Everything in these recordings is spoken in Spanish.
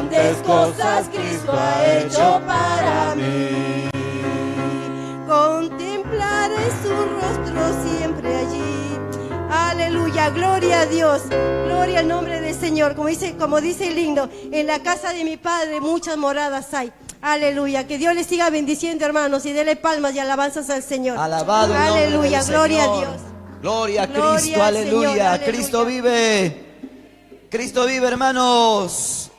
grandes cosas Cristo ha hecho para mí. Contemplaré su rostro siempre allí. Aleluya, gloria a Dios, gloria al nombre del Señor. Como dice el himno, en la casa de mi Padre muchas moradas hay. Aleluya, que Dios les siga bendiciendo, hermanos, y dele palmas y alabanzas al Señor. Alabado el nombre aleluya, del gloria Señor. a Dios. Gloria a Gloria Cristo, al aleluya. Señor, aleluya. Cristo vive. Cristo vive, hermanos.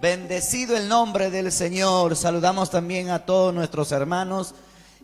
Bendecido el nombre del Señor. Saludamos también a todos nuestros hermanos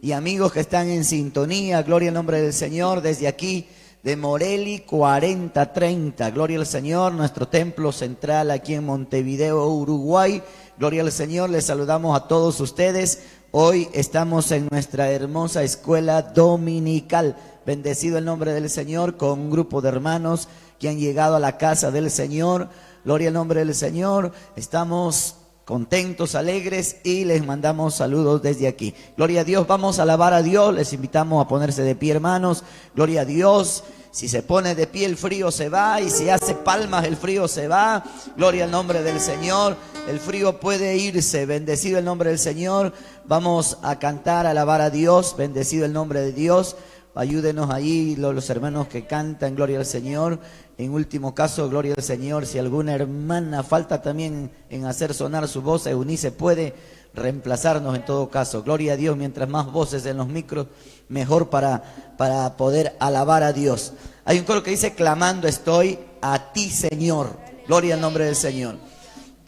y amigos que están en sintonía. Gloria al nombre del Señor. Desde aquí de Moreli 4030. Gloria al Señor. Nuestro templo central aquí en Montevideo, Uruguay. Gloria al Señor. Les saludamos a todos ustedes. Hoy estamos en nuestra hermosa escuela dominical. Bendecido el nombre del Señor, con un grupo de hermanos que han llegado a la casa del Señor. Gloria al nombre del Señor. Estamos contentos, alegres y les mandamos saludos desde aquí. Gloria a Dios, vamos a alabar a Dios. Les invitamos a ponerse de pie, hermanos. Gloria a Dios. Si se pone de pie el frío se va, y si hace palmas el frío se va. Gloria al nombre del Señor. El frío puede irse. Bendecido el nombre del Señor. Vamos a cantar, a alabar a Dios. Bendecido el nombre de Dios. Ayúdenos ahí los hermanos que cantan, gloria al Señor. En último caso, gloria al Señor. Si alguna hermana falta también en hacer sonar su voz, Eunice puede reemplazarnos en todo caso. Gloria a Dios, mientras más voces en los micros, mejor para poder alabar a Dios. Hay un coro que dice, clamando estoy a ti, Señor. Gloria al nombre del Señor.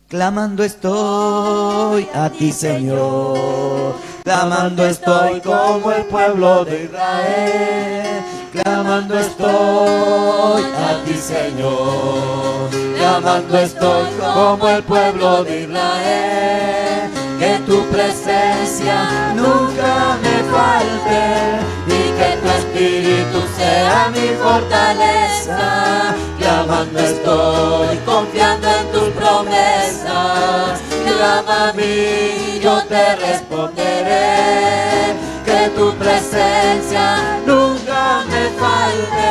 Clamando estoy a ti, Señor. Clamando estoy como el pueblo de Israel. Clamando estoy a ti, Señor. Clamando estoy como el pueblo de Israel. Que tu presencia nunca me falte y que tu espíritu sea mi fortaleza. Clamando estoy, confiando en tus promesas. Clama a mí, yo te responderé. Que tu presencia nunca me falte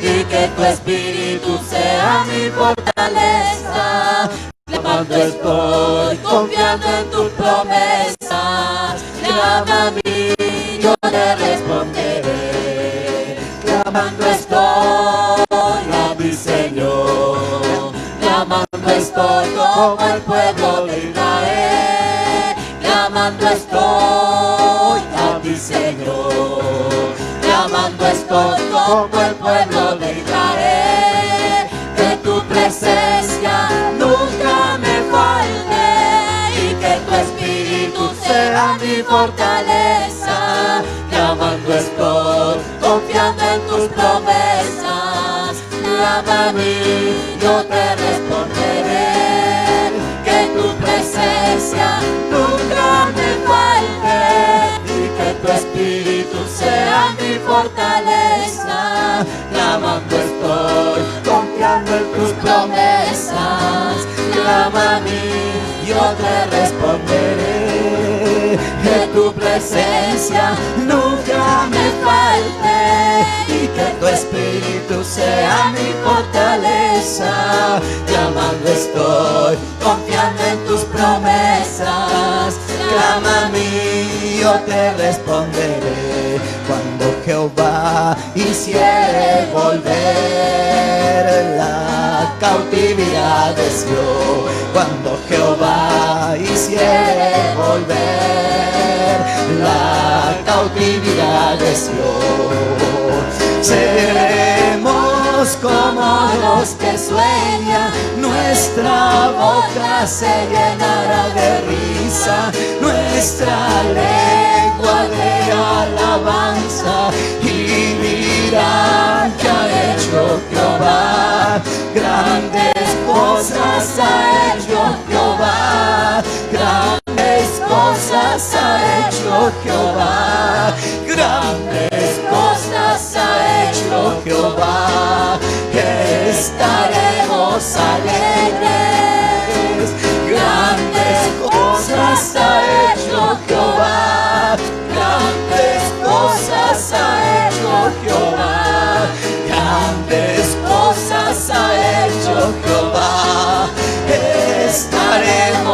y que tu espíritu sea mi fortaleza. Clamando estoy, confiando en tus promesas. Clama a mí, yo te responderé. Clamando estoy a mi Señor. Clamando estoy como el pueblo de Israel. Clamando estoy a mi Señor. Clamando estoy como el pueblo de Israel. Que tu presencia nunca me falte y que tu espíritu sea mi fortaleza. Clamando estoy, confiando en tus promesas. Clama a mí, yo te responderé. Que tu presencia nunca me falte y que tu espíritu sea mi fortaleza. Clamando estoy, confiando en tus promesas. Clama a mí, yo te responderé. Que tu presencia nunca me falte y que tu espíritu sea mi fortaleza. Clamando estoy, confiando en tus promesas. Clama a mí, yo te responderé. Cuando Jehová hiciere volver la cautividad de Sion, cuando Jehová hiciere volver la cautividad de Sion, seremos como los que sueñan, nuestra boca se llenará de risa, nuestra lengua de alabanza, y dirán que ha hecho Jehová, grandes cosas ha hecho Jehová, grandes cosas ha hecho Jehová, grandes cosas ha hecho Jehová. Estaremos alegres, grandes cosas ha hecho Jehová, grandes cosas ha hecho Jehová, grandes cosas ha hecho Jehová. Estaremos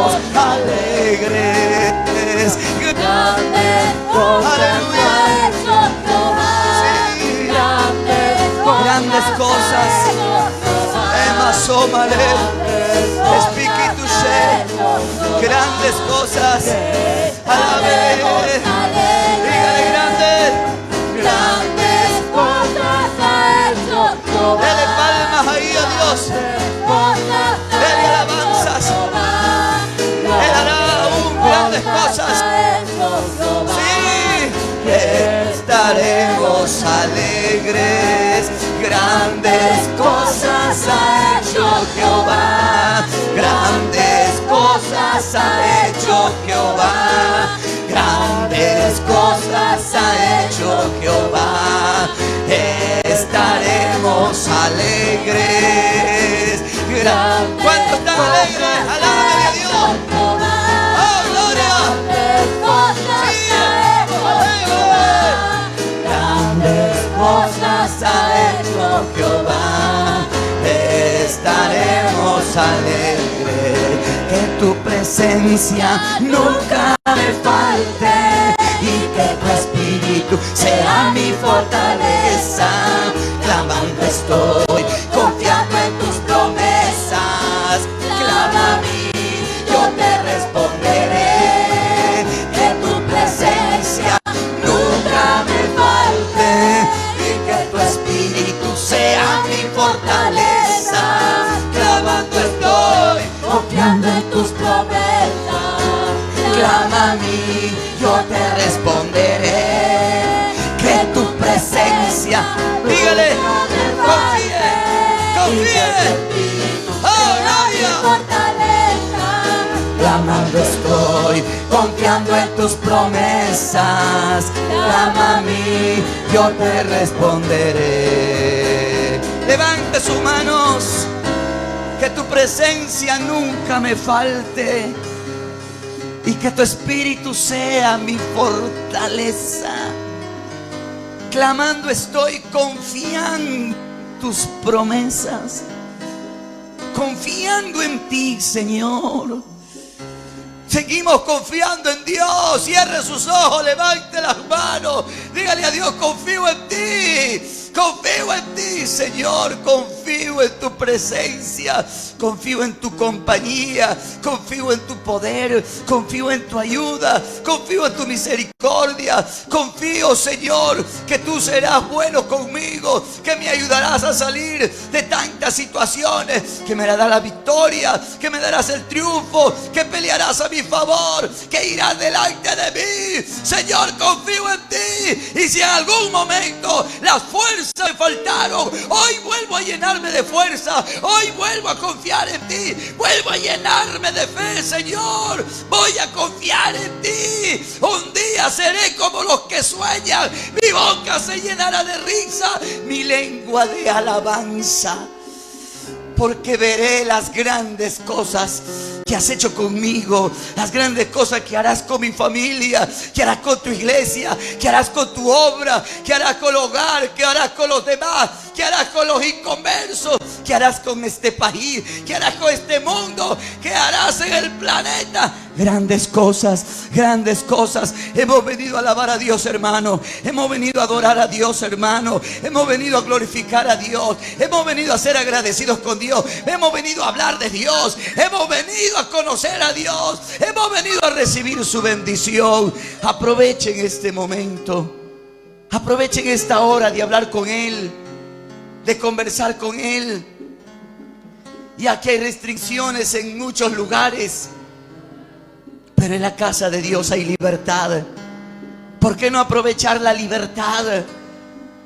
Espíritu Santo, grandes cosas. Alabe. Dígale grandes. Grandes cosas ha hecho Jehová. Dele palmas ahí a Dios. Dele alabanzas. Él hará aún grandes cosas. Sí, estaremos alegres. Grandes cosas ha hecho Jehová. Grandes cosas ha hecho Jehová. Grandes cosas ha hecho Jehová. Estaremos alegres. ¿Cuántos están alegres? Alábenle a Dios. ¡Oh, gloria! Grandes cosas ha hecho Jehová. Estaremos alegres. Que tu presencia nunca me falte y que tu espíritu sea mi fortaleza. Clamando estoy, confiando en tus promesas. Clama a mí, yo te responderé. Que tu presencia nunca me falte y que tu espíritu sea mi fortaleza. Clamando estoy, confiando en tus promesas. Clama a mí, yo te responderé. Que tu presencia, dígale, confíe, confíe. ¡Oh, gloria! Clamando estoy, confiando en tus promesas. Clama a mí, yo te responderé. Levante sus manos. Que tu presencia nunca me falte y que tu espíritu sea mi fortaleza. Clamando estoy, confiando en tus promesas, confiando en ti, Señor. Seguimos confiando en Dios. Cierre sus ojos, levante las manos, dígale a Dios: confío en ti. Confío en ti, Señor, confío en tu presencia, confío en tu compañía, confío en tu poder, confío en tu ayuda, confío en tu misericordia, confío, Señor, que tú serás bueno conmigo, que me ayudarás a salir de tantas situaciones, que me darás la victoria, que me darás el triunfo, que pelearás a mi favor, que irás delante de mí. Señor, confío en ti, y si en algún momento las fuerzas me faltaron, hoy vuelvo a llenarme de fuerza, hoy vuelvo a confiar en ti, vuelvo a llenarme de fe, Señor. Voy a confiar en ti. Un día seré como los que sueñan, mi boca se llenará de risa, mi lengua de alabanza, porque veré las grandes cosas que has hecho conmigo, las grandes cosas que harás con mi familia, que harás con tu iglesia, que harás con tu obra, que harás con el hogar, que harás con los demás, que harás con los inconversos, que harás con este país, que harás con este mundo, que harás en el planeta. Grandes cosas, grandes cosas. Hemos venido a alabar a Dios, hermano. Hemos venido a adorar a Dios, hermano. Hemos venido a glorificar a Dios. Hemos venido a ser agradecidos con Dios. Hemos venido a hablar de Dios. Hemos venido a conocer a Dios. Hemos venido a recibir su bendición. Aprovechen este momento. Aprovechen esta hora de hablar con Él, de conversar con Él. Ya que hay restricciones en muchos lugares, pero en la casa de Dios hay libertad. ¿Por qué no aprovechar la libertad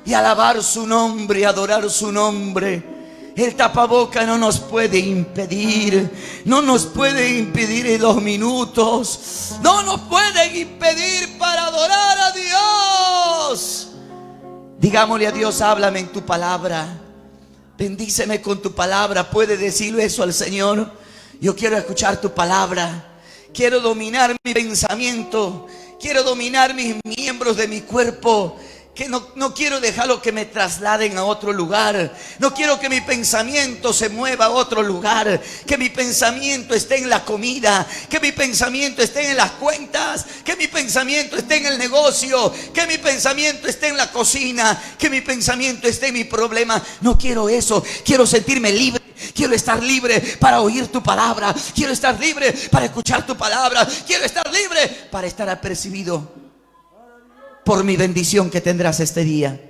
y alabar su nombre, adorar su nombre? El tapaboca no nos puede impedir, no nos puede impedir en los minutos, no nos pueden impedir para adorar a Dios. Digámosle a Dios: háblame en tu palabra, bendíceme con tu palabra. ¿Puede decirle eso al Señor? Yo quiero escuchar tu palabra. Quiero dominar mi pensamiento, quiero dominar mis miembros de mi cuerpo, que no quiero dejarlo que me trasladen a otro lugar. No quiero que mi pensamiento se mueva a otro lugar, que mi pensamiento esté en la comida, que mi pensamiento esté en las cuentas, que mi pensamiento esté en el negocio, que mi pensamiento esté en la cocina, que mi pensamiento esté en mi problema. No quiero eso, quiero sentirme libre. Quiero estar libre para oír tu palabra. Quiero estar libre para escuchar tu palabra. Quiero estar libre para estar apercibido por mi bendición que tendrás este día.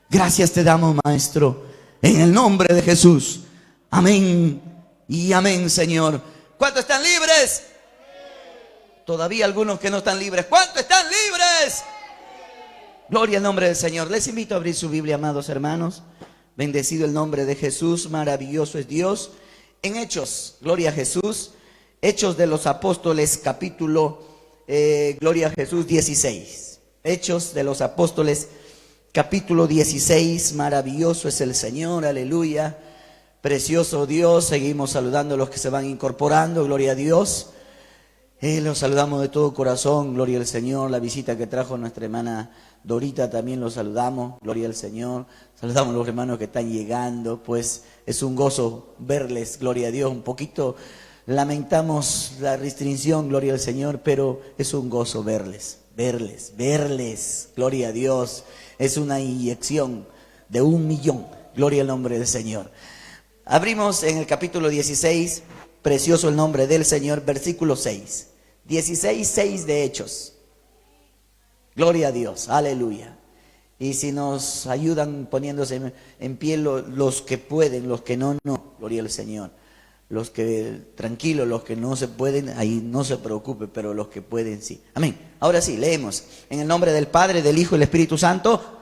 Gracias te damos, Maestro, en el nombre de Jesús. Amén y amén, Señor. ¿Cuántos están libres? Todavía algunos que no están libres. ¿Cuántos están libres? Gloria al nombre del Señor. Les invito a abrir su Biblia, amados hermanos. Bendecido el nombre de Jesús, maravilloso es Dios. En Hechos, gloria a Jesús. Hechos de los Apóstoles, capítulo, gloria a Jesús, 16. Hechos de los Apóstoles, capítulo 16. Maravilloso es el Señor, aleluya. Precioso Dios. Seguimos saludando a los que se van incorporando, gloria a Dios. Los saludamos de todo corazón, gloria al Señor. La visita que trajo nuestra hermana Dorita también los saludamos, gloria al Señor. Saludamos a los hermanos que están llegando, pues es un gozo verles, gloria a Dios. Un poquito lamentamos la restricción, gloria al Señor, pero es un gozo verles, gloria a Dios. Es una inyección de 1 millón, gloria al nombre del Señor. Abrimos en el capítulo 16, precioso el nombre del Señor, versículo 6. 16:6 de Hechos. Gloria a Dios, aleluya. Y si nos ayudan poniéndose en pie los que pueden, los que no, gloria al Señor. Los que, tranquilos, los que no se pueden, ahí no se preocupe, pero los que pueden sí. Amén. Ahora sí, leemos. En el nombre del Padre, del Hijo y del Espíritu Santo.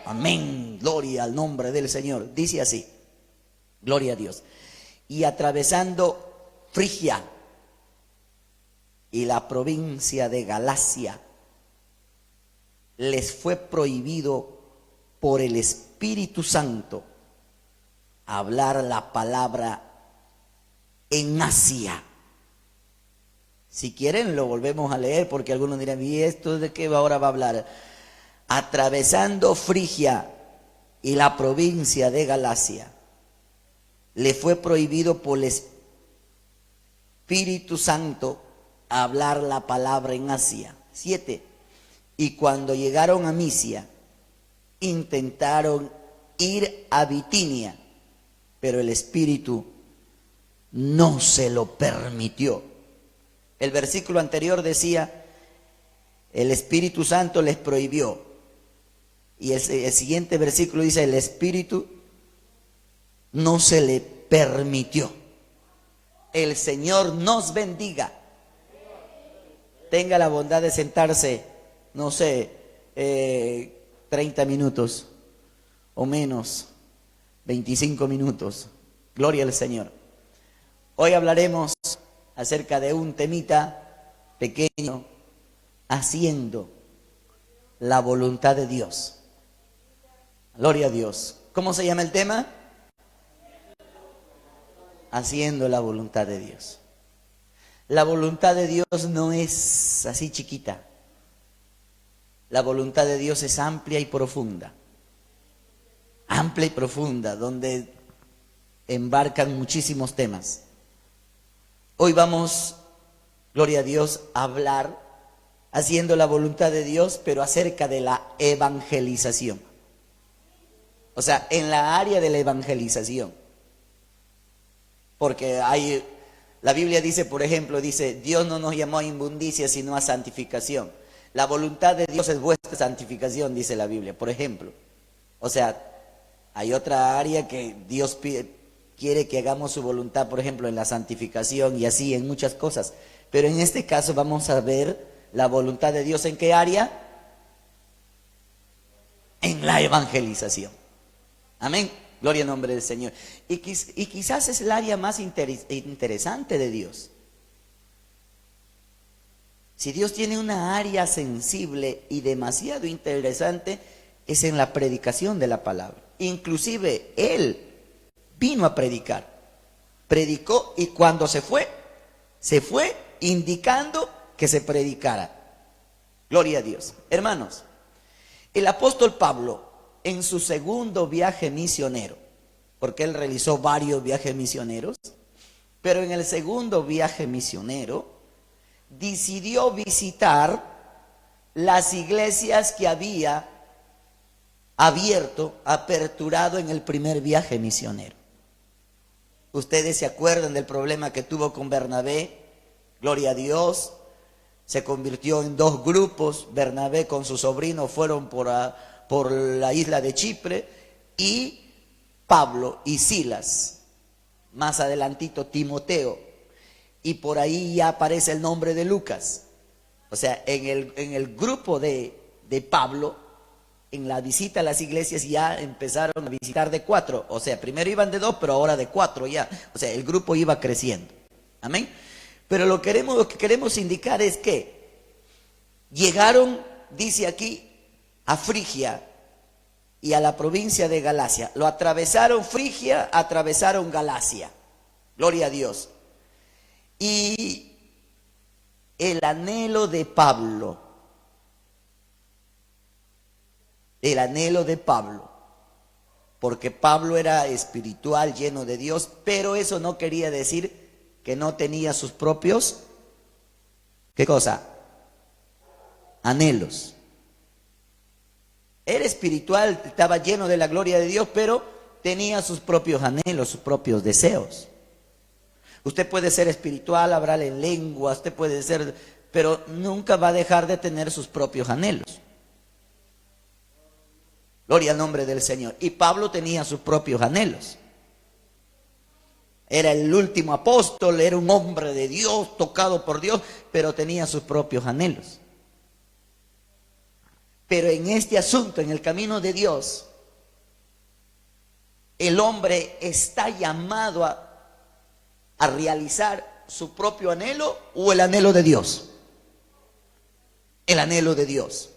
Amén. Gloria al nombre del Señor. Dice así. Gloria a Dios. Y atravesando Frigia y la provincia de Galacia, les fue prohibido por el Espíritu Santo hablar la palabra en Asia. Si quieren lo volvemos a leer, porque algunos dirán, ¿y esto de qué ahora va a hablar? Atravesando Frigia y la provincia de Galacia, le fue prohibido por el Espíritu Santo hablar la palabra en Asia. 7. Y cuando llegaron a Misia, intentaron ir a Bitinia, pero el Espíritu no se lo permitió. El versículo anterior decía, el Espíritu Santo les prohibió. Y el siguiente versículo dice, el Espíritu no se le permitió. El Señor nos bendiga. Tenga la bondad de sentarse, no sé, 30 minutos o menos, 25 minutos. Gloria al Señor. Hoy hablaremos acerca de un temita pequeño, haciendo la voluntad de Dios. Gloria a Dios. ¿Cómo se llama el tema? Haciendo la voluntad de Dios. La voluntad de Dios no es así chiquita. La voluntad de Dios es amplia y profunda. Amplia y profunda, donde embarcan muchísimos temas. Hoy vamos, gloria a Dios, a hablar haciendo la voluntad de Dios, pero acerca de la evangelización. O sea, en la área de la evangelización. Porque la Biblia dice, por ejemplo, dice, Dios no nos llamó a inmundicia, sino a santificación. La voluntad de Dios es vuestra santificación, dice la Biblia, por ejemplo. O sea, hay otra área que Dios quiere que hagamos su voluntad, por ejemplo, en la santificación y así en muchas cosas. Pero en este caso vamos a ver la voluntad de Dios, ¿en qué área? En la evangelización. Amén. Gloria al nombre del Señor. Y quizás es el área más interesante de Dios. Si Dios tiene una área sensible y demasiado interesante, es en la predicación de la palabra. Inclusive Él vino a predicar. Predicó y cuando se fue indicando que se predicara. Gloria a Dios. Hermanos, el apóstol Pablo, en su segundo viaje misionero, porque él realizó varios viajes misioneros, pero en el segundo viaje misionero decidió visitar las iglesias que había aperturado en el primer viaje misionero. Ustedes se acuerdan del problema que tuvo con Bernabé. Gloria a Dios. Se convirtió en dos grupos. Bernabé con su sobrino fueron por la isla de Chipre, y Pablo y Silas, más adelantito Timoteo, y por ahí ya aparece el nombre de Lucas. O sea, en el grupo de Pablo, en la visita a las iglesias, ya empezaron a visitar de 4. O sea, primero iban de 2, pero ahora de 4 ya. O sea, el grupo iba creciendo. Amén. Pero lo que queremos indicar es que llegaron, dice aquí, a Frigia y a la provincia de Galacia. Lo atravesaron Frigia, atravesaron Galacia. Gloria a Dios. Y el anhelo de Pablo, porque Pablo era espiritual, lleno de Dios, pero eso no quería decir que no tenía sus propios, ¿qué cosa? Anhelos. Era espiritual, estaba lleno de la gloria de Dios, pero tenía sus propios anhelos, sus propios deseos. Usted puede ser espiritual, hablar en lengua, usted puede ser, pero nunca va a dejar de tener sus propios anhelos. Gloria al nombre del Señor. Y Pablo tenía sus propios anhelos. Era el último apóstol, era un hombre de Dios, tocado por Dios, pero tenía sus propios anhelos. Pero en este asunto, en el camino de Dios, el hombre está llamado a realizar su propio anhelo o el anhelo de Dios. El anhelo de Dios.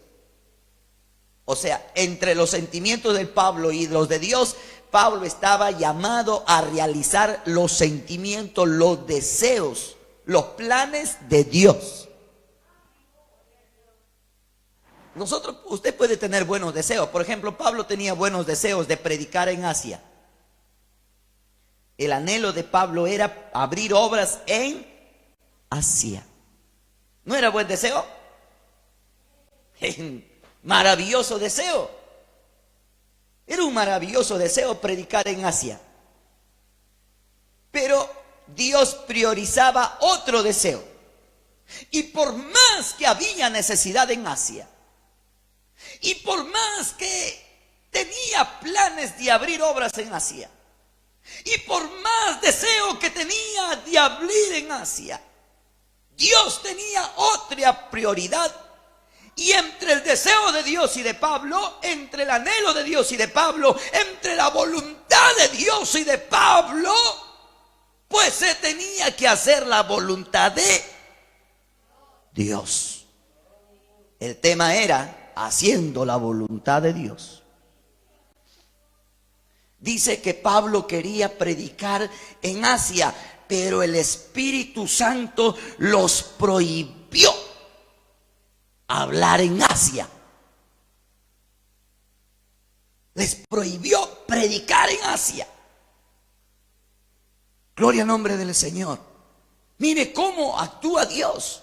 O sea, entre los sentimientos de Pablo y los de Dios, Pablo estaba llamado a realizar los sentimientos, los deseos, los planes de Dios. Usted puede tener buenos deseos. Por ejemplo, Pablo tenía buenos deseos de predicar en Asia. El anhelo de Pablo era abrir obras en Asia. ¿No era buen deseo? Maravilloso deseo. Era un maravilloso deseo predicar en Asia. Pero Dios priorizaba otro deseo. Y por más que había necesidad en Asia, y por más que tenía planes de abrir obras en Asia, y por más deseo que tenía de abrir en Asia, Dios tenía otra prioridad. Y entre el deseo de Dios y de Pablo, entre el anhelo de Dios y de Pablo, entre la voluntad de Dios y de Pablo, pues se tenía que hacer la voluntad de Dios. El tema era haciendo la voluntad de Dios. Dice que Pablo quería predicar en Asia, pero el Espíritu Santo los prohibió hablar en Asia. Les prohibió predicar en Asia. Gloria al nombre del Señor. Mire cómo actúa Dios.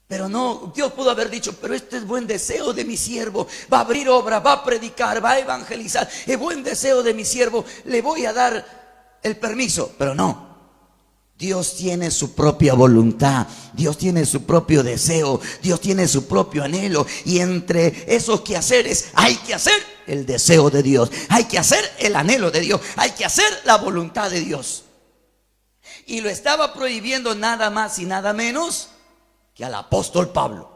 Pero no, Dios pudo haber dicho, pero este es buen deseo de mi siervo, va a abrir obra, va a predicar, va a evangelizar, es buen deseo de mi siervo, le voy a dar el permiso. Pero no, Dios tiene su propia voluntad, Dios tiene su propio deseo, Dios tiene su propio anhelo, y entre esos quehaceres hay que hacer el deseo de Dios, hay que hacer el anhelo de Dios, hay que hacer la voluntad de Dios. Y lo estaba prohibiendo nada más y nada menos que al apóstol Pablo.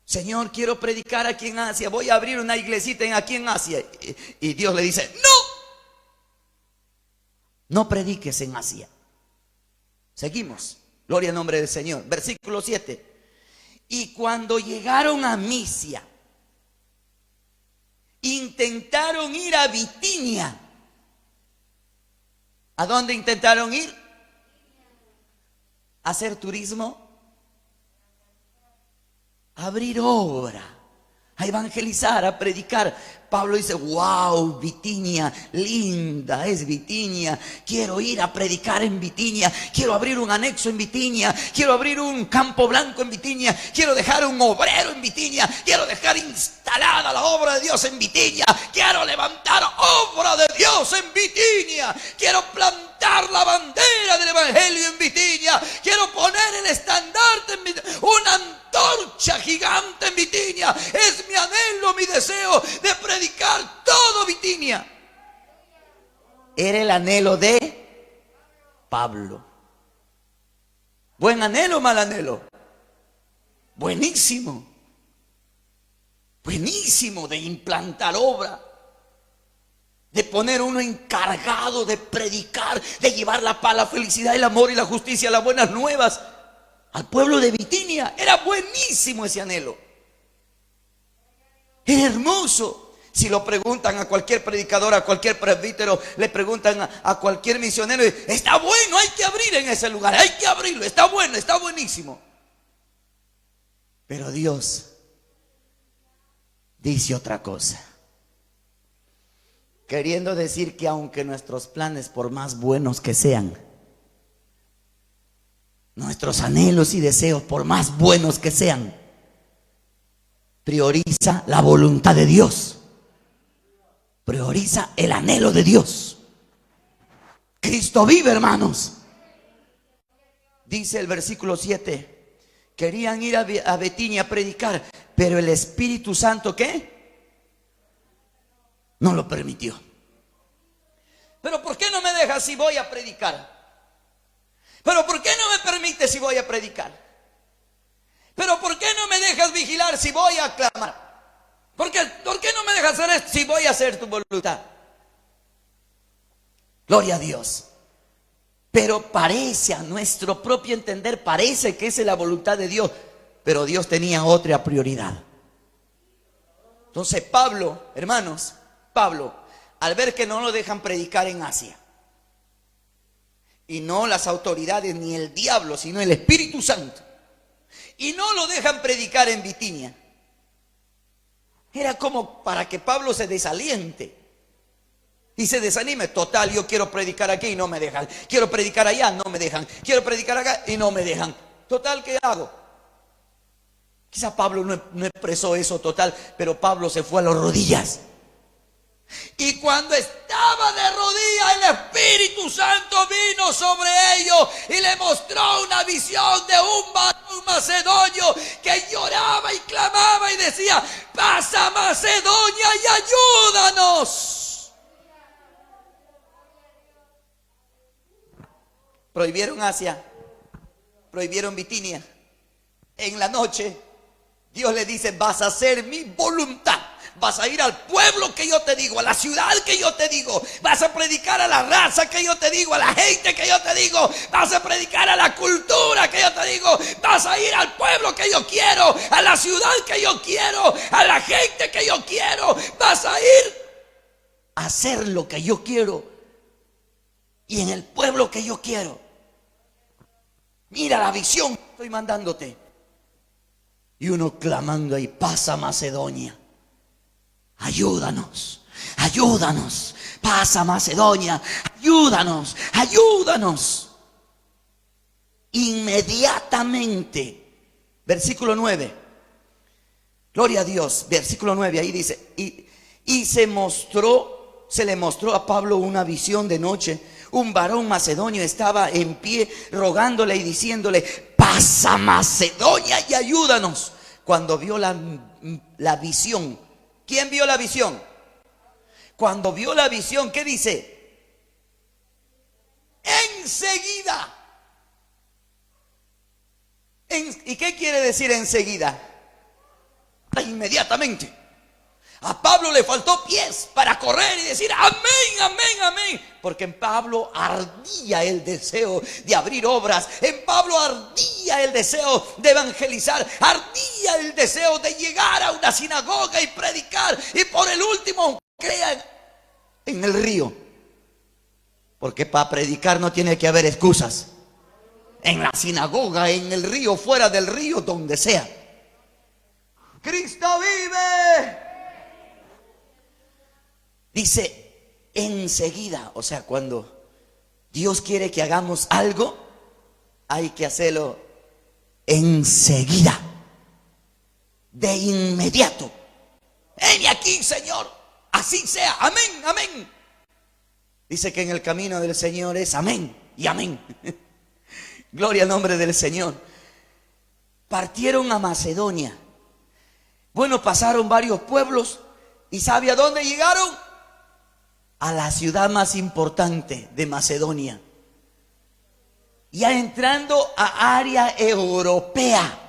Señor, quiero predicar aquí en Asia, voy a abrir una iglesita aquí en Asia. Y Dios le dice, no prediques en Asia. Seguimos, gloria al nombre del Señor. Versículo 7. Y cuando llegaron a Misia, intentaron ir a Bitinia. ¿A dónde intentaron ir? ¿Hacer turismo? Abrir obra, a evangelizar, a predicar. Pablo dice, wow, Bitinia, linda es Bitinia. Quiero ir a predicar en Bitinia. Quiero abrir un anexo en Bitinia. Quiero abrir un campo blanco en Bitinia. Quiero dejar un obrero en Bitinia. Quiero dejar instalada la obra de Dios en Bitinia. Quiero levantar obra de Dios en Bitinia. Quiero plantar la bandera del evangelio en Bitinia. Quiero poner el estandarte en Bitinia. Una antorcha gigante en Bitinia. Es mi anhelo, mi deseo de predicar todo Bitinia. Era el anhelo de Pablo. ¿Buen anhelo o mal anhelo? Buenísimo. Buenísimo de implantar obra. De poner uno encargado de predicar, de llevar la paz, la felicidad, el amor y la justicia, las buenas nuevas al pueblo de Bitinia. Era buenísimo ese anhelo. Era hermoso. Si lo preguntan a cualquier predicador, a cualquier presbítero, le preguntan a cualquier misionero, está bueno, hay que abrir en ese lugar, hay que abrirlo, está bueno, está buenísimo. Pero Dios dice otra cosa, queriendo decir que aunque nuestros planes, por más buenos que sean, nuestros anhelos y deseos, por más buenos que sean, prioriza la voluntad de Dios. Prioriza el anhelo de Dios. Cristo vive, hermanos. Dice el versículo 7. Querían ir a Bitinia a predicar, pero el Espíritu Santo, ¿qué? No lo permitió. ¿Pero por qué no me dejas si voy a predicar? ¿Pero por qué no me permites si voy a predicar? ¿Pero por qué no me dejas vigilar si voy a clamar? ¿Por qué no me dejas hacer esto si voy a hacer tu voluntad? Gloria a Dios. Pero parece, a nuestro propio entender, parece que esa es la voluntad de Dios. Pero Dios tenía otra prioridad. Entonces Pablo, hermanos, Pablo, al ver que no lo dejan predicar en Asia, y no las autoridades ni el diablo, sino el Espíritu Santo, y no lo dejan predicar en Bitinia, era como para que Pablo se desaliente y se desanime. Total, yo quiero predicar aquí y no me dejan. Quiero predicar allá, no me dejan. Quiero predicar acá y no me dejan. Total, ¿qué hago? Quizá Pablo no expresó eso total, pero Pablo se fue a las rodillas. Y cuando estaba de rodillas, el Espíritu Santo vino sobre ellos y le mostró una visión de un varón macedonio que lloraba y clamaba y decía: pasa Macedonia y ayúdanos. Prohibieron Asia, prohibieron Bitinia. En la noche Dios le dice: vas a hacer mi voluntad. Vas a ir al pueblo que yo te digo, a la ciudad que yo te digo. Vas a predicar a la raza que yo te digo, a la gente que yo te digo. Vas a predicar a la cultura que yo te digo. Vas a ir al pueblo que yo quiero, a la ciudad que yo quiero, a la gente que yo quiero. Vas a ir a hacer lo que yo quiero y en el pueblo que yo quiero. Mira la visión que estoy mandándote. Y uno clamando ahí: pasa Macedonia. Ayúdanos, ayúdanos, pasa Macedonia, ayúdanos, ayúdanos. Inmediatamente, versículo 9, gloria a Dios, versículo 9, ahí dice: y se le mostró a Pablo una visión de noche. Un varón macedonio estaba en pie rogándole y diciéndole: pasa Macedonia y ayúdanos. Cuando vio la visión, ¿quién vio la visión? Cuando vio la visión, ¿qué dice? Enseguida. ¿Y qué quiere decir enseguida? Inmediatamente. A Pablo le faltó pies para correr y decir: amén, amén, amén. Porque en Pablo ardía el deseo de abrir obras. En Pablo ardía el deseo de evangelizar. Ardía el deseo de llegar a una sinagoga y predicar. Y por el último, crean en el río. Porque para predicar no tiene que haber excusas. En la sinagoga, en el río, fuera del río, donde sea. Cristo vive. Dice enseguida, o sea, cuando Dios quiere que hagamos algo, hay que hacerlo enseguida, de inmediato. Ven aquí, Señor, así sea, amén, amén. Dice que en el camino del Señor es amén y amén. Gloria al nombre del Señor. Partieron a Macedonia. Bueno, pasaron varios pueblos y ¿sabe a dónde llegaron? A la ciudad más importante de Macedonia. Ya entrando a área europea.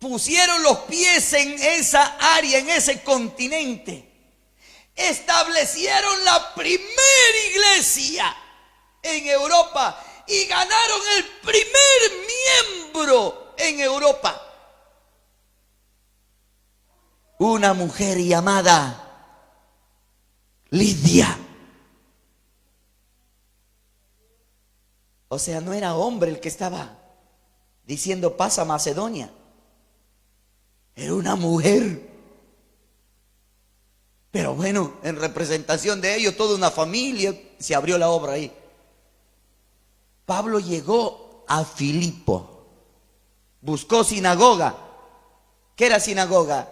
Pusieron los pies en esa área, en ese continente. Establecieron la primera iglesia en Europa y ganaron el primer miembro en Europa. Una mujer llamada Lidia. O sea, no era hombre el que estaba diciendo pasa Macedonia. Era una mujer. Pero bueno, en representación de ellos, toda una familia, se abrió la obra ahí. Pablo llegó a Filipo. Buscó sinagoga. ¿Qué era sinagoga?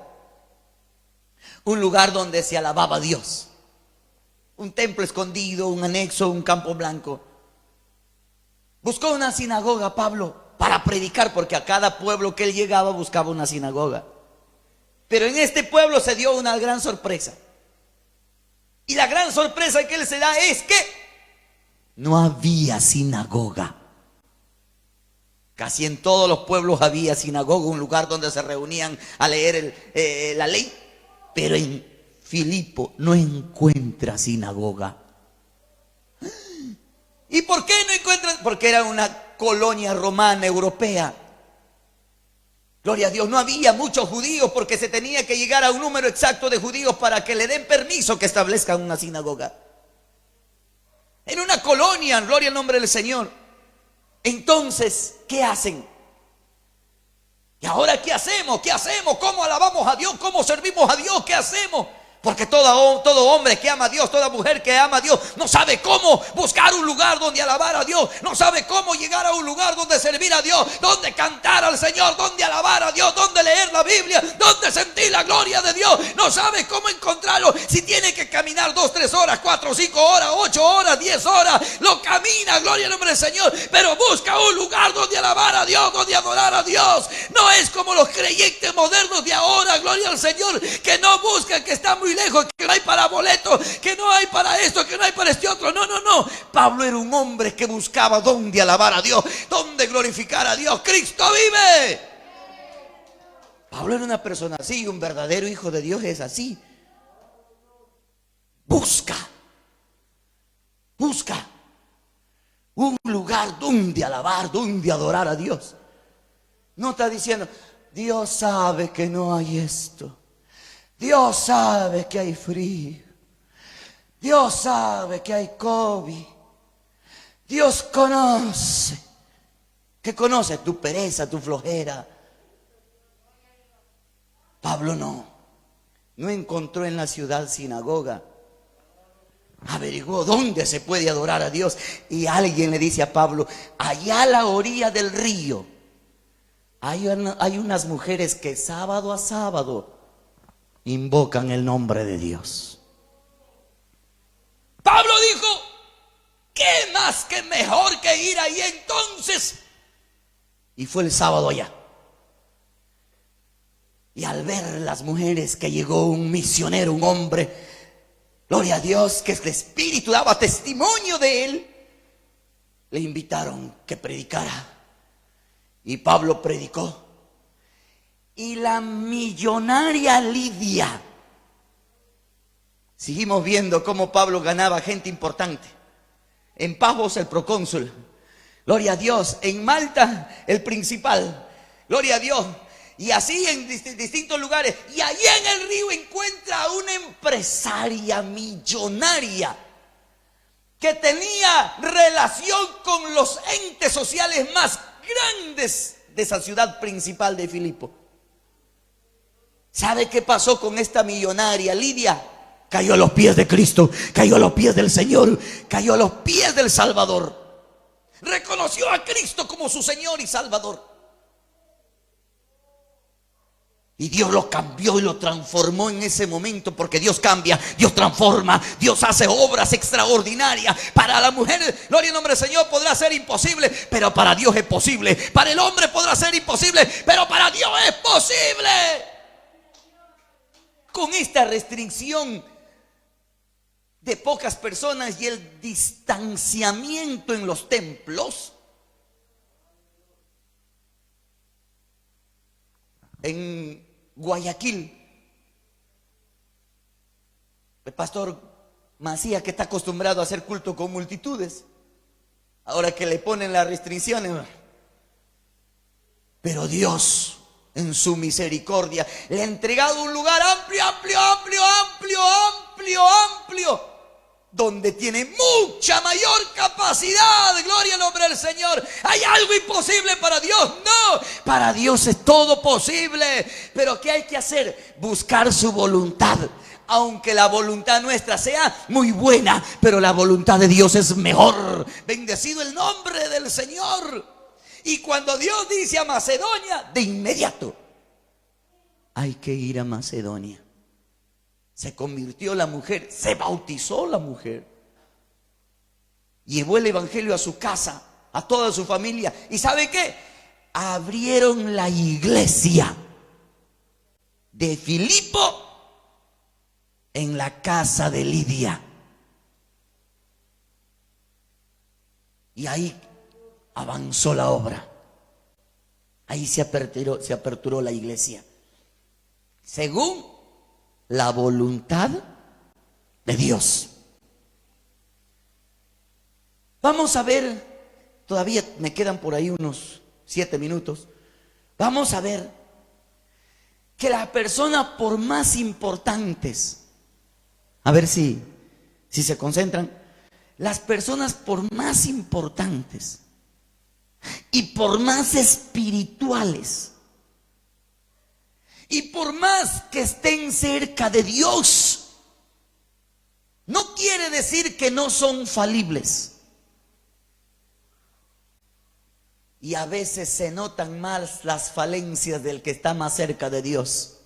Un lugar donde se alababa a Dios. Un templo escondido, un anexo, un campo blanco. Buscó una sinagoga Pablo para predicar, porque a cada pueblo que él llegaba buscaba una sinagoga. Pero en este pueblo se dio una gran sorpresa. Y la gran sorpresa que él se da es que no había sinagoga. Casi en todos los pueblos había sinagoga, un lugar donde se reunían a leer la ley. Pero en Filipo no encuentra sinagoga. ¿Y por qué no encuentra? Porque era una colonia romana europea. Gloria a Dios, no había muchos judíos porque se tenía que llegar a un número exacto de judíos para que le den permiso que establezcan una sinagoga. En una colonia, gloria al nombre del Señor. Entonces, ¿qué hacen? ¿Y ahora qué hacemos? ¿Qué hacemos? ¿Cómo alabamos a Dios? ¿Cómo servimos a Dios? ¿Qué hacemos? Porque todo hombre que ama a Dios, toda mujer que ama a Dios, no sabe cómo buscar un lugar donde alabar a Dios, no sabe cómo llegar a un lugar donde servir a Dios, donde cantar al Señor, donde alabar a Dios, donde leer la Biblia, donde sentir la gloria de Dios. No sabe cómo encontrarlo. Si tiene que caminar 2, 3 horas, 4, 5 horas, 8 horas, 10 horas, lo camina, gloria al nombre del Señor, pero busca un lugar donde alabar a Dios, donde adorar a Dios. No es como los creyentes modernos de ahora, gloria al Señor, que no buscan, que están muy lejos, que no hay para boletos, que no hay para esto, que no hay para este otro. No, no, no. Pablo era un hombre que buscaba dónde alabar a Dios, dónde glorificar a Dios. ¡Cristo vive! Pablo era una persona así, un verdadero hijo de Dios es así. Busca un lugar donde alabar, donde adorar a Dios. No está diciendo, Dios sabe que no hay esto. Dios sabe que hay frío. Dios sabe que hay COVID. Dios conoce. ¿Qué conoce? Tu pereza, tu flojera. Pablo no encontró en la ciudad sinagoga. Averiguó dónde se puede adorar a Dios. Y alguien le dice a Pablo, allá a la orilla del río hay unas mujeres que sábado a sábado invocan el nombre de Dios. Pablo dijo, ¿qué más que mejor que ir ahí entonces? Y fue el sábado allá. Y al ver las mujeres que llegó un misionero, un hombre, gloria a Dios, que el Espíritu daba testimonio de él, le invitaron que predicara. Y Pablo predicó. Y la millonaria Lidia, seguimos viendo cómo Pablo ganaba gente importante. En Pafos el procónsul, gloria a Dios. En Malta el principal, gloria a Dios. Y así en distintos lugares. Y allí en el río encuentra a una empresaria millonaria que tenía relación con los entes sociales más grandes de esa ciudad principal de Filipo. ¿Sabe qué pasó con esta millonaria Lidia? Cayó a los pies de Cristo, cayó a los pies del Señor, cayó a los pies del Salvador. Reconoció a Cristo como su Señor y Salvador. Y Dios lo cambió y lo transformó en ese momento, porque Dios cambia, Dios transforma, Dios hace obras extraordinarias. Para la mujer, gloria al nombre del Señor, podrá ser imposible, pero para Dios es posible. Para el hombre podrá ser imposible, pero para Dios es posible. Con esta restricción de pocas personas y el distanciamiento en los templos, en Guayaquil, el pastor Macías, que está acostumbrado a hacer culto con multitudes, ahora que le ponen las restricciones, pero Dios en su misericordia le ha entregado un lugar amplio, donde tiene mucha mayor capacidad. Gloria al nombre del Señor. ¿Hay algo imposible para Dios? No, para Dios es todo posible. Pero ¿qué hay que hacer? Buscar su voluntad. Aunque la voluntad nuestra sea muy buena, pero la voluntad de Dios es mejor. Bendecido el nombre del Señor. Y cuando Dios dice a Macedonia, de inmediato hay que ir a Macedonia. Se convirtió la mujer, se bautizó la mujer, llevó el evangelio a su casa, a toda su familia. ¿Y sabe qué? Abrieron la iglesia de Filipo en la casa de Lidia. Y ahí avanzó la obra. Ahí se aperturó la iglesia, según la voluntad de Dios. Vamos a ver, todavía me quedan por ahí unos 7 minutos. Vamos a ver que las personas por más importantes, a ver si se concentran, las personas por más importantes y por más espirituales y por más que estén cerca de Dios, no quiere decir que no son falibles. Y a veces se notan más las falencias del que está más cerca de Dios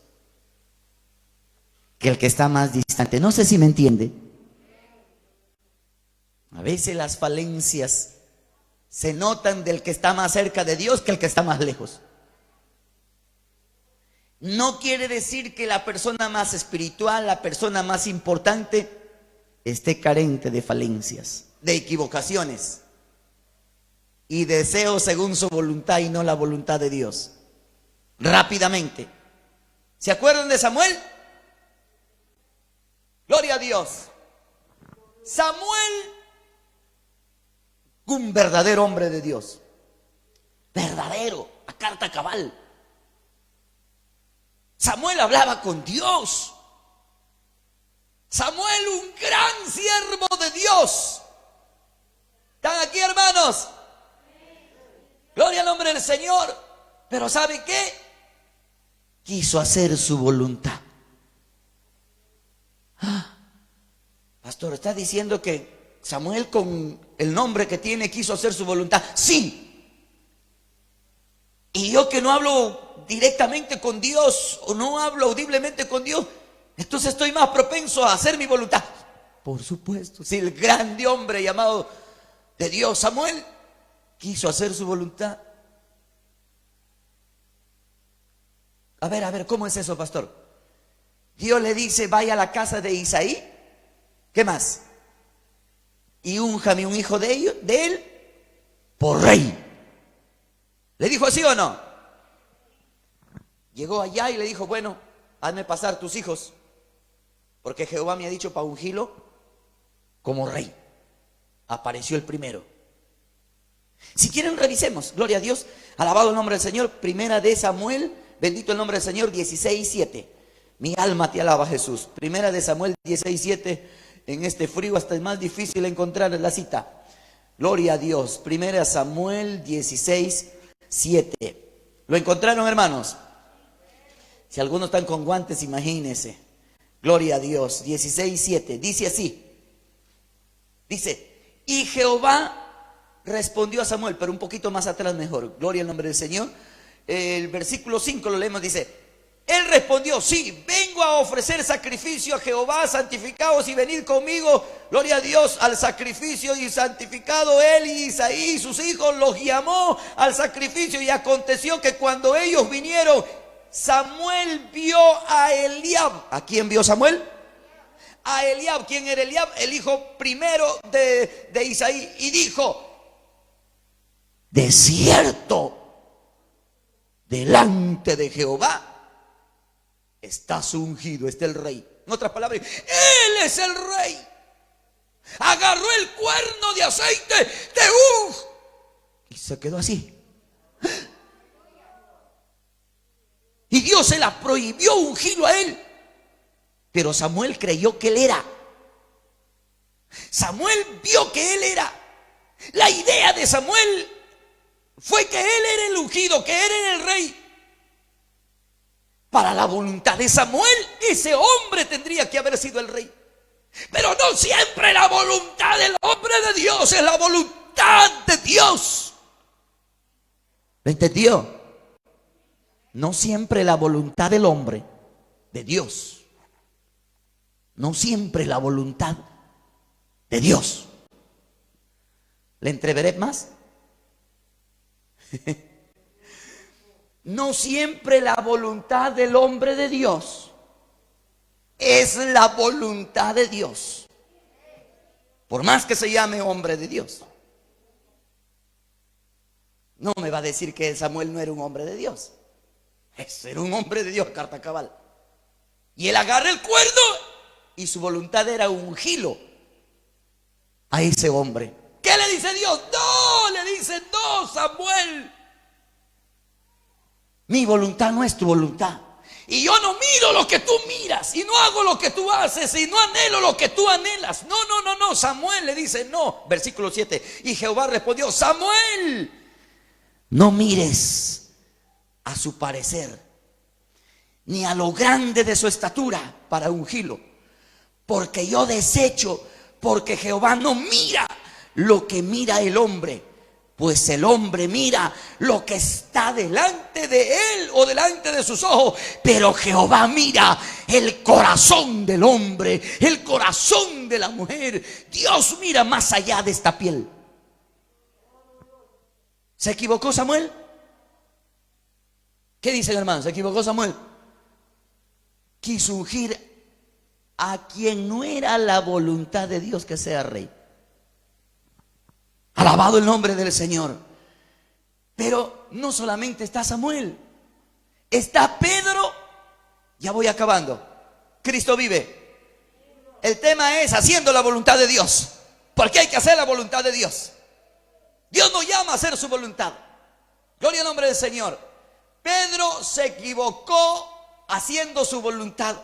que el que está más distante. No sé si me entiende. A veces las falencias se notan del que está más cerca de Dios que el que está más lejos. No quiere decir que la persona más espiritual, la persona más importante, esté carente de falencias, de equivocaciones y deseos según su voluntad y no la voluntad de Dios. Rápidamente, ¿se acuerdan de Samuel? Gloria a Dios. Samuel, un verdadero hombre de Dios, verdadero, a carta cabal. Samuel hablaba con Dios. Samuel, un gran siervo de Dios. ¿Están aquí, hermanos? Gloria al nombre del Señor. Pero ¿sabe qué? Quiso hacer su voluntad. Pastor, ¿está diciendo que Samuel, con el nombre que tiene, quiso hacer su voluntad? Sí. Y yo, que no hablo directamente con Dios o no hablo audiblemente con Dios, entonces estoy más propenso a hacer mi voluntad. Por supuesto, si el grande hombre llamado de Dios, Samuel, quiso hacer su voluntad. A ver, ¿cómo es eso, pastor? Dios le dice, vaya a la casa de Isaí. ¿Qué más? Y únjame un hijo de él por rey. ¿Le dijo así o no? Llegó allá y le dijo, bueno, hazme pasar tus hijos, porque Jehová me ha dicho para ungirlo como rey. Apareció el primero. Si quieren, revisemos. Gloria a Dios. Alabado el nombre del Señor. Primera de Samuel, bendito el nombre del Señor, 16:7. Mi alma te alaba, Jesús. Primera de Samuel 16:7. En este frío hasta es más difícil encontrar la cita. Gloria a Dios. Primera Samuel 16:7. ¿Lo encontraron, hermanos? Si algunos están con guantes, imagínense. Gloria a Dios. 16:7. Dice así. Dice, y Jehová respondió a Samuel, pero un poquito más atrás mejor. Gloria al nombre del Señor. El versículo 5 lo leemos, dice, él respondió, sí, vengo a ofrecer sacrificio a Jehová, santificaos y venid conmigo, gloria a Dios, al sacrificio. Y santificado él y Isaí y sus hijos los llamó al sacrificio. Y aconteció que cuando ellos vinieron, Samuel vio a Eliab. ¿A quién vio Samuel? A Eliab. ¿Quién era Eliab? El hijo primero de Isaí. Y dijo, de cierto, delante de Jehová estás ungido, está el rey. En otras palabras, él es el rey. Agarró el cuerno de aceite de y se quedó así. Y Dios se la prohibió ungirlo a él. Pero Samuel creyó que él era. Samuel vio que él era. La idea de Samuel fue que él era el ungido, que él era el rey. Para la voluntad de Samuel, ese hombre tendría que haber sido el rey. Pero no siempre la voluntad del hombre de Dios es la voluntad de Dios. ¿Lo entendió? No siempre la voluntad del hombre, de Dios. No siempre la voluntad de Dios. ¿Le entreveré más? No siempre la voluntad del hombre de Dios es la voluntad de Dios. Por más que se llame hombre de Dios. No me va a decir que Samuel no era un hombre de Dios. Ese era un hombre de Dios, carta cabal. Y él agarra el cuerno y su voluntad era ungirlo a ese hombre. ¿Qué le dice Dios? No, le dice, no, Samuel. Mi voluntad no es tu voluntad. Y yo no miro lo que tú miras. Y no hago lo que tú haces. Y no anhelo lo que tú anhelas. No. Samuel le dice no. Versículo 7. Y Jehová respondió, Samuel, no mires a su parecer, ni a lo grande de su estatura para ungirlo. Porque yo desecho, porque Jehová no mira lo que mira el hombre. Pues el hombre mira lo que está delante de él o delante de sus ojos. Pero Jehová mira el corazón del hombre, el corazón de la mujer. Dios mira más allá de esta piel. ¿Se equivocó Samuel? ¿Qué dicen, hermanos? ¿Se equivocó Samuel? Quiso ungir a quien no era la voluntad de Dios que sea rey. Alabado el nombre del Señor. Pero no solamente está Samuel, está Pedro. Ya voy acabando. Cristo vive. El tema es haciendo la voluntad de Dios. Porque hay que hacer la voluntad de Dios. Dios nos llama a hacer su voluntad. Gloria al nombre del Señor. Pedro se equivocó haciendo su voluntad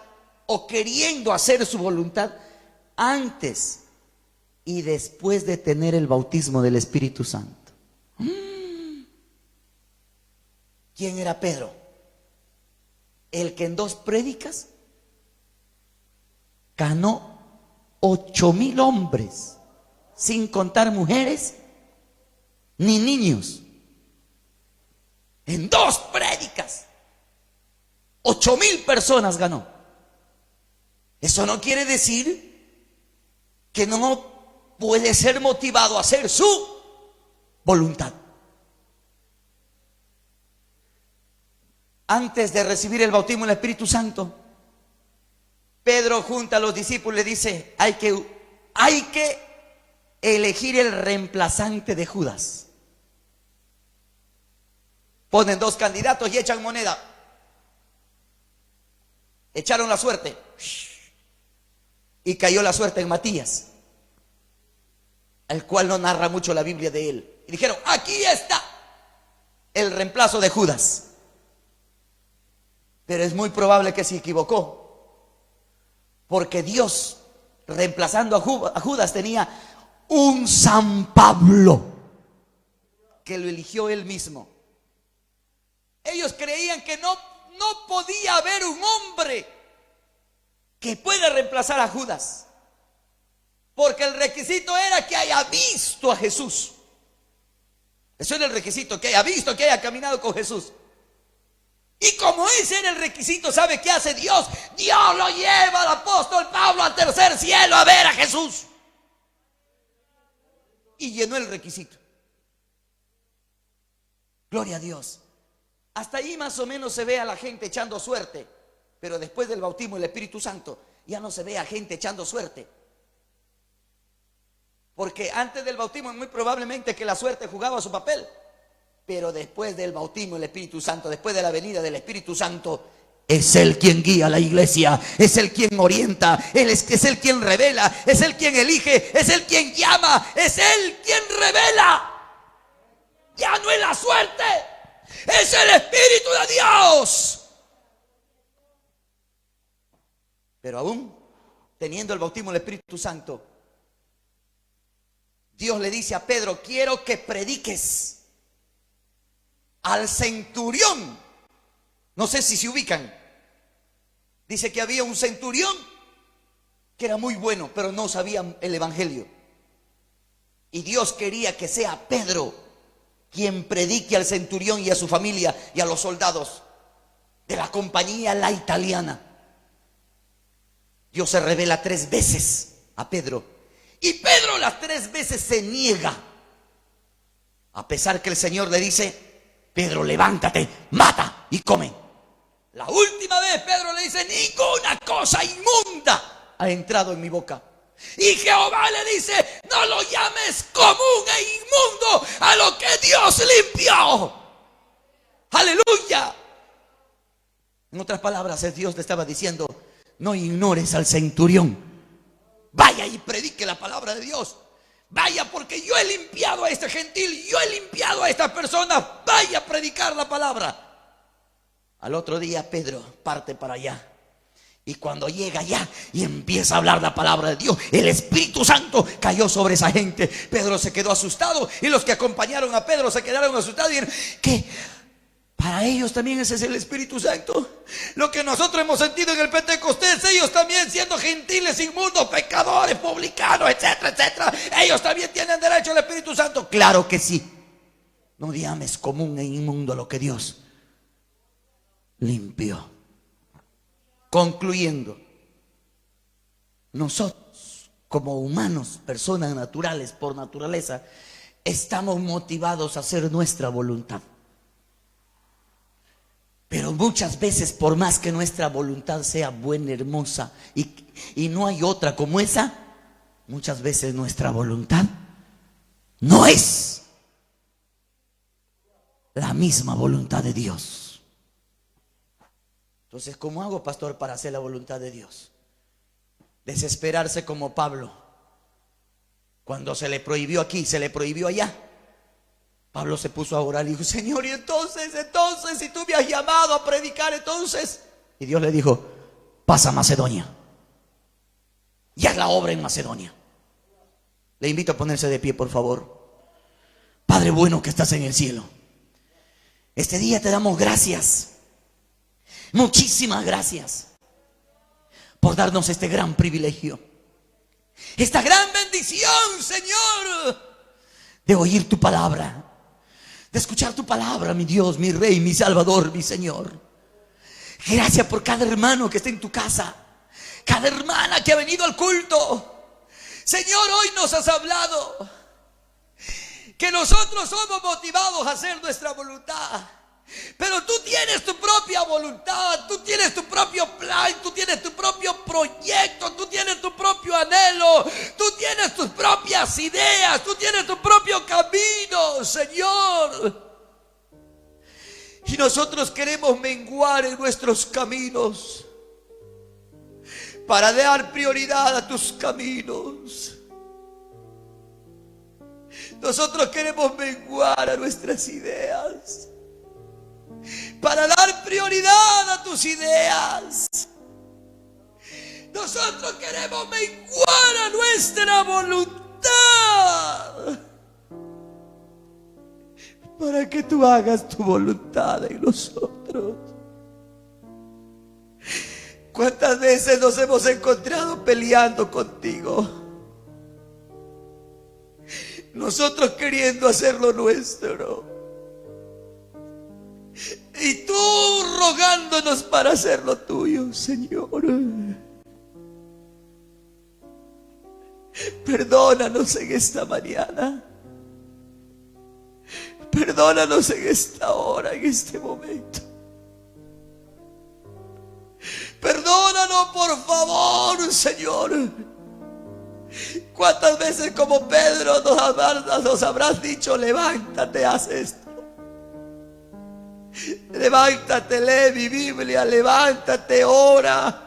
o queriendo hacer su voluntad antes y después de tener el bautismo del Espíritu Santo. ¿Quién era Pedro? El que en 2 prédicas ganó 8,000 hombres, sin contar mujeres ni niños. En 2 prédicas 8,000 personas ganó. Eso no quiere decir que no puede ser motivado a hacer su voluntad. Antes de recibir el bautismo del Espíritu Santo, Pedro junto a los discípulos le dice, hay que elegir el reemplazante de Judas. Ponen 2 candidatos y echan moneda. Echaron la suerte y cayó la suerte en Matías, el cual no narra mucho la Biblia de él. Y dijeron, aquí está el reemplazo de Judas. Pero es muy probable que se equivocó, porque Dios, reemplazando a Judas, tenía un San Pablo que lo eligió él mismo. Ellos creían que no podía haber un hombre que pueda reemplazar a Judas, porque el requisito era que haya visto a Jesús. Eso era el requisito, que haya visto, que haya caminado con Jesús. Y como ese era el requisito, ¿sabe qué hace Dios? Dios lo lleva al apóstol Pablo al tercer cielo a ver a Jesús. Y llenó el requisito. Gloria a Dios. Hasta ahí más o menos se ve a la gente echando suerte. Pero después del bautismo del Espíritu Santo ya no se ve a gente echando suerte. Porque antes del bautismo muy probablemente que la suerte jugaba su papel. Pero después del bautismo del Espíritu Santo, después de la venida del Espíritu Santo, es Él quien guía a la iglesia, es Él quien orienta, es Él quien revela, es Él quien elige, es Él quien llama, es Él quien revela. Ya no es la suerte, es el Espíritu de Dios. Pero aún teniendo el bautismo del Espíritu Santo, Dios le dice a Pedro: quiero que prediques al centurión. No sé si se ubican. Dice que había un centurión que era muy bueno, pero no sabía el evangelio. Y Dios quería que sea Pedro quien predique al centurión y a su familia y a los soldados de la compañía La Italiana. Dios se revela 3 veces a Pedro. Y Pedro las 3 veces se niega. A pesar que el Señor le dice: Pedro, levántate, mata y come. La última vez Pedro le dice: ninguna cosa inmunda ha entrado en mi boca. Y Jehová le dice: no lo llames común e inmundo a lo que Dios limpió. Aleluya. En otras palabras, el Dios le estaba diciendo: no ignores al centurión. Vaya y predique la palabra de Dios. Vaya, porque yo he limpiado a este gentil, yo he limpiado a estas personas. Vaya a predicar la palabra. Al otro día Pedro parte para allá. Y cuando llega allá y empieza a hablar la palabra de Dios, el Espíritu Santo cayó sobre esa gente. Pedro se quedó asustado y los que acompañaron a Pedro se quedaron asustados y dijeron: ¿qué? Para ellos también ese es el Espíritu Santo. Lo que nosotros hemos sentido en el Pentecostés, ellos también, siendo gentiles, inmundos, pecadores, publicanos, etcétera, etcétera, ellos también tienen derecho al Espíritu Santo. Claro que sí. No llames común e inmundo lo que Dios limpió. Concluyendo, nosotros como humanos, personas naturales por naturaleza, estamos motivados a hacer nuestra voluntad. Pero muchas veces, por más que nuestra voluntad sea buena, hermosa, y no hay otra como esa, muchas veces nuestra voluntad no es la misma voluntad de Dios. Entonces, ¿cómo hago, pastor, para hacer la voluntad de Dios? Desesperarse como Pablo. Cuando se le prohibió aquí, se le prohibió allá, Pablo se puso a orar y dijo: Señor, y entonces, si tú me has llamado a predicar, entonces. Y Dios le dijo: pasa a Macedonia y haz la obra en Macedonia. Le invito a ponerse de pie, por favor. Padre bueno que estás en el cielo, este día te damos gracias, muchísimas gracias, por darnos este gran privilegio, esta gran bendición, Señor, de oír tu palabra, de escuchar tu palabra, mi Dios, mi Rey, mi Salvador, mi Señor. Gracias por cada hermano que está en tu casa, cada hermana que ha venido al culto. Señor, hoy nos has hablado que nosotros somos motivados a hacer nuestra voluntad. Pero tú tienes tu propia voluntad, tú tienes tu propio plan, tú tienes tu propio proyecto, tú tienes tu propio anhelo, tú tienes tus propias ideas, tú tienes tu propio camino, Señor. Y nosotros queremos menguar en nuestros caminos para dar prioridad a tus caminos. Nosotros queremos menguar a nuestras ideas para dar prioridad a tus ideas. Nosotros queremos menguar a nuestra voluntad para que tú hagas tu voluntad en nosotros. ¿Cuántas veces nos hemos encontrado peleando contigo? Nosotros queriendo hacer lo nuestro y tú rogándonos para hacer lo tuyo, Señor. Perdónanos en esta mañana. Perdónanos en esta hora, en este momento. Perdónanos, por favor, Señor. ¿Cuántas veces como Pedro nos habrás dicho: levántate, haz esto? Levántate, lee mi Biblia. Levántate, ora.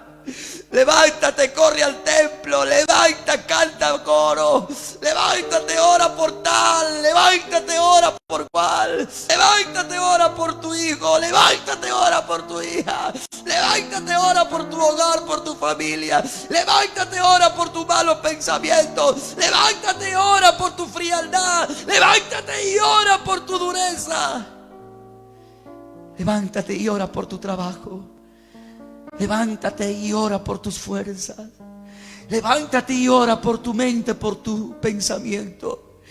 Levántate, corre al templo. Levántate, canta coro. Levántate, ora por tal. Levántate, ora por cual. Levántate, ora por tu hijo. Levántate, ora por tu hija. Levántate, ora por tu hogar, por tu familia. Levántate, ora por tus malos pensamientos. Levántate, ora por tu frialdad. Levántate y ora por tu dureza. Levántate y ora por tu trabajo. Levántate y ora por tus fuerzas. Levántate y ora por tu mente, por tu pensamiento.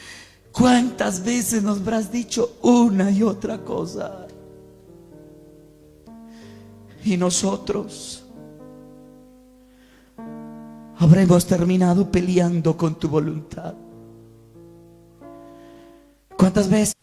¿Cuántas veces nos habrás dicho una y otra cosa? Y nosotros habremos terminado peleando con tu voluntad. ¿Cuántas veces?